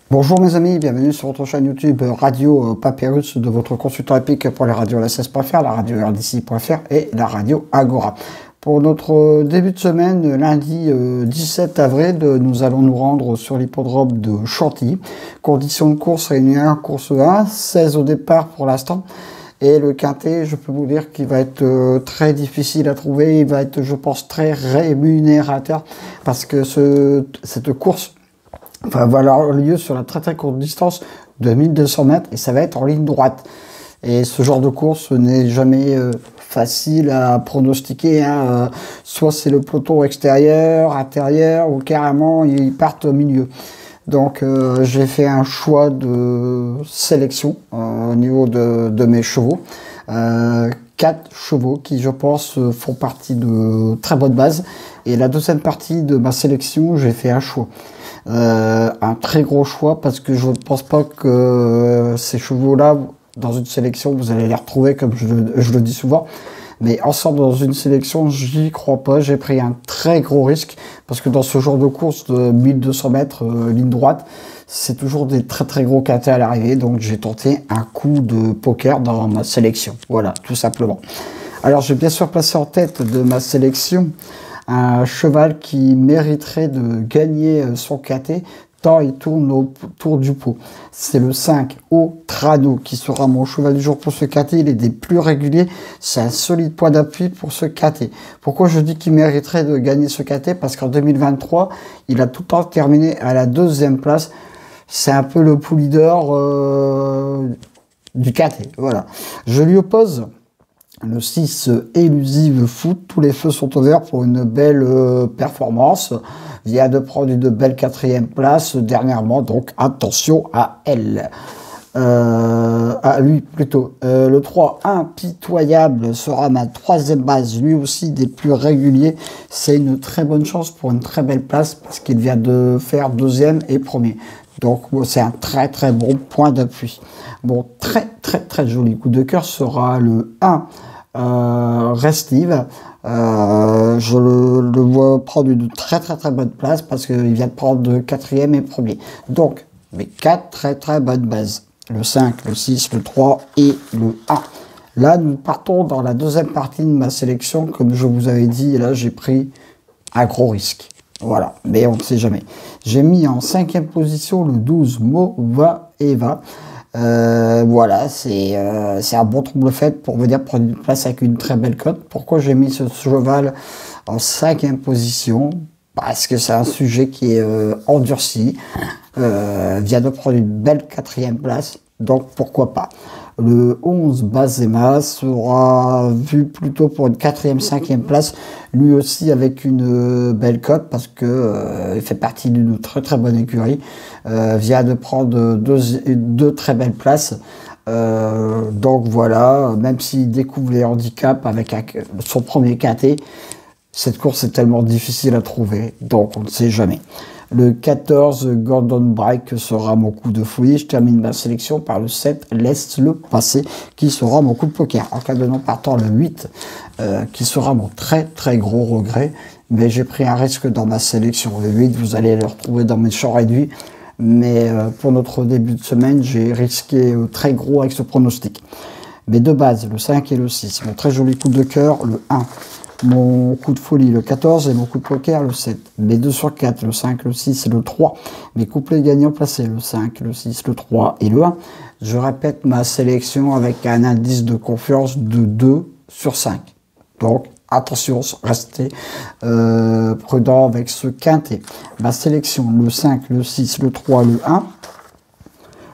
Bonjour mes amis, bienvenue sur votre chaîne YouTube Radio Papyrus de votre consultant épique pour les radios la16.fr, la radio RDC.fr et la radio Agora. Pour notre début de semaine, lundi 17 avril, nous allons nous rendre sur l'hippodrome de Chantilly. Conditions de course réunies 1, course 1, 16 au départ pour l'instant. Et le quintet, je peux vous dire qu'il va être très difficile à trouver, il va être, je pense, très rémunérateur parce que cette course va avoir lieu sur la très courte distance de 1200 mètres et ça va être en ligne droite. Et ce genre de course n'est jamais facile à pronostiquer, hein. Soit c'est le peloton extérieur, intérieur ou carrément ils partent au milieu. Donc j'ai fait un choix de sélection au niveau de mes chevaux. 4 chevaux qui je pense font partie de très bonnes bases. Et la deuxième partie de ma sélection, j'ai fait un choix. Un très gros choix parce que je ne pense pas que ces chevaux-là, dans une sélection, vous allez les retrouver comme je le dis souvent. Mais ensemble dans une sélection, j'y crois pas. J'ai pris un très gros risque parce que dans ce genre de course de 1200 mètres ligne droite, c'est toujours des très gros quintets à l'arrivée. Donc j'ai tenté un coup de poker dans ma sélection. Voilà, tout simplement. Alors j'ai bien sûr placé en tête de ma sélection un cheval qui mériterait de gagner son quintet tant il tourne autour du pot. C'est le 5 au Trano qui sera mon cheval du jour pour ce quintet. Il est des plus réguliers. C'est un solide point d'appui pour ce quintet. Pourquoi je dis qu'il mériterait de gagner ce quintet? Parce qu'en 2023, il a tout le temps terminé à la 2e place. C'est un peu le pool leader du quintet. Voilà. Je lui oppose le 6 Elusive Foot, tous les feux sont ouverts pour une belle performance. Vient de prendre une belle 4e place dernièrement, donc attention à elle. À lui plutôt. Le 3 Impitoyable sera ma 3e base, lui aussi des plus réguliers. C'est une très bonne chance pour une très belle place parce qu'il vient de faire 2e et 1er. Donc c'est un très bon point d'appui. Bon, très joli coup de cœur sera le 1 Restive. Je le vois prendre une très bonne place parce qu'il vient de prendre 4e et 1er. Donc, mais 4 très bonnes bases. Le 5, le 6, le 3 et le 1. Là, nous partons dans la deuxième partie de ma sélection. Comme je vous avais dit, et là, j'ai pris un gros risque. Voilà, mais on ne sait jamais. J'ai mis en 5e position le 12 Mova Eva. Voilà, c'est un bon trouble-fête pour venir prendre une place avec une très belle cote. Pourquoi j'ai mis ce cheval en 5e position? Parce que c'est un sujet qui est endurci, vient de prendre une belle 4e place, donc pourquoi pas. Le 11 Bazema sera vu plutôt pour une 4e, 5e place, lui aussi avec une belle cote parce que il fait partie d'une très bonne écurie, vient de prendre deux très belles places. Donc voilà, même s'il découvre les handicaps avec son premier quintet, cette course est tellement difficile à trouver, donc on ne sait jamais. Le 14, Gordon Break sera mon coup de fouille. Je termine ma sélection par le 7, Laisse-le passer, qui sera mon coup de poker. En cas de non partant, le 8, qui sera mon très gros regret. Mais j'ai pris un risque dans ma sélection. Le 8, vous allez le retrouver dans mes champs réduits. Mais pour notre début de semaine, j'ai risqué très gros avec ce pronostic. Mes deux bases, le 5 et le 6. Mon très joli coup de cœur, le 1. Mon coup de folie, le 14, et mon coup de poker, le 7. Mes 2 sur 4, le 5, le 6 et le 3. Mes couplets gagnants placés, le 5, le 6, le 3 et le 1. Je répète ma sélection avec un indice de confiance de 2 sur 5. Donc, attention, restez prudent avec ce quintet. Ma sélection, le 5, le 6, le 3, le 1.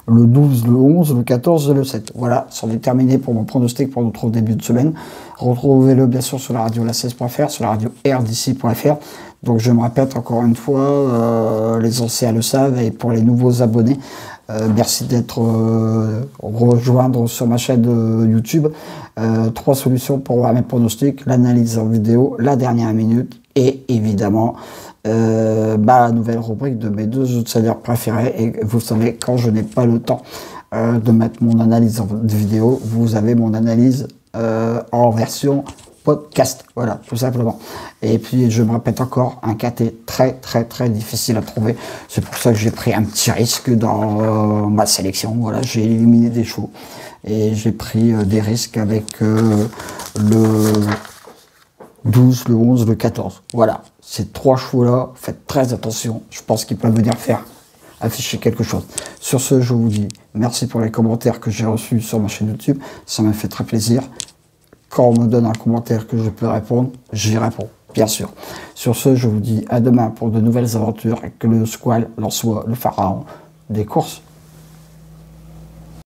Le 12, le 11, le 14 et le 7. Voilà, c'en est terminé pour mon pronostic pour notre début de semaine. Retrouvez-le bien sûr sur la radio la16.fr, sur la radio RDC.fr. Donc je me répète encore une fois, les anciens le savent et pour les nouveaux abonnés, merci d'être rejoindre sur ma chaîne YouTube. 3 solutions pour voir mes pronostics, l'analyse en vidéo, la dernière minute et évidemment la nouvelle rubrique de mes 2 outsiders préférés. Et vous savez, quand je n'ai pas le temps de mettre mon analyse en vidéo, vous avez mon analyse en version podcast. Voilà, tout simplement. Et puis, je me répète encore, un KT très, très, très difficile à trouver. C'est pour ça que j'ai pris un petit risque dans ma sélection. Voilà, j'ai éliminé des chevaux. Et j'ai pris des risques avec le 12, le 11, le 14. Voilà, ces 3 chevaux-là, faites très attention. Je pense qu'ils peuvent venir faire afficher quelque chose. Sur ce, je vous dis merci pour les commentaires que j'ai reçus sur ma chaîne YouTube. Ça m'a fait très plaisir. Quand on me donne un commentaire que je peux répondre, j'y réponds, bien sûr. Sur ce, je vous dis à demain pour de nouvelles aventures et que le squal leur soit le pharaon des courses